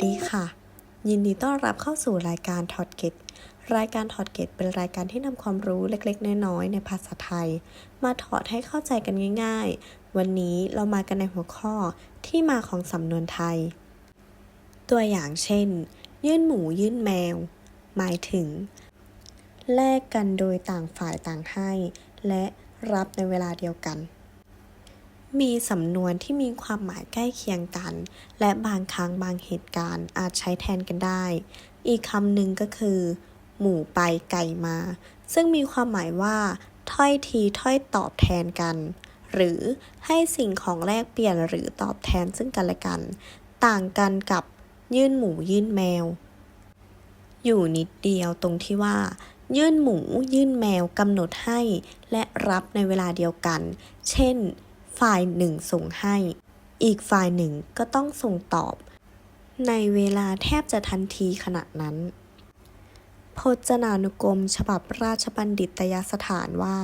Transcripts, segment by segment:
ดีค่ะยินดีต้อนรับเข้าสู่รายการถอดเก็บรายการถอดเก็บเป็นรายการที่นำความรู้เล็กๆน้อยๆในภาษาไทยมาถอดให้เข้าใจกันง่ายๆวันนี้เรามากันในหัวข้อที่มาของสำนวนไทยตัวอย่างเช่นยื่นหมูยื่นแมวหมายถึงแลกกันโดยต่างฝ่ายต่างให้และรับในเวลาเดียวกันมีสำนวนที่มีความหมายใกล้เคียงกันและบางครั้งบางเหตุการณ์อาจใช้แทนกันได้อีกคำหนึ่งก็คือหมูไปไก่มาซึ่งมีความหมายว่าถ้อยทีถ้อยตอบแทนกันหรือให้สิ่งของแลกเปลี่ยนหรือตอบแทนซึ่งกันและกันต่างกันกับยื่นหมูยื่นแมวอยู่นิดเดียวตรงที่ว่ายื่นหมูยื่นแมวกำหนดให้และรับในเวลาเดียวกันเช่นฝ่ายหนึ่งส่งให้อีกฝ่ายหนึ่งก็ต้องส่งตอบในเวลาแทบจะทันทีขณะนั้นพจนานุกรมฉบับราชบัณฑิตยสถานว่า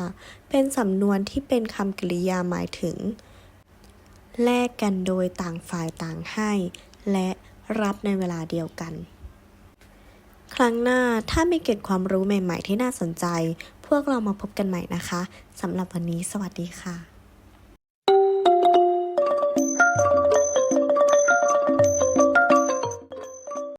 เป็นสำนวนที่เป็นคำกริยาหมายถึงแลกกันโดยต่างฝ่ายต่างให้และรับในเวลาเดียวกันครั้งหน้าถ้ามีเกร็ดความรู้ใหม่ๆที่น่าสนใจพวกเรามาพบกันใหม่นะคะสำหรับวันนี้สวัสดีค่ะ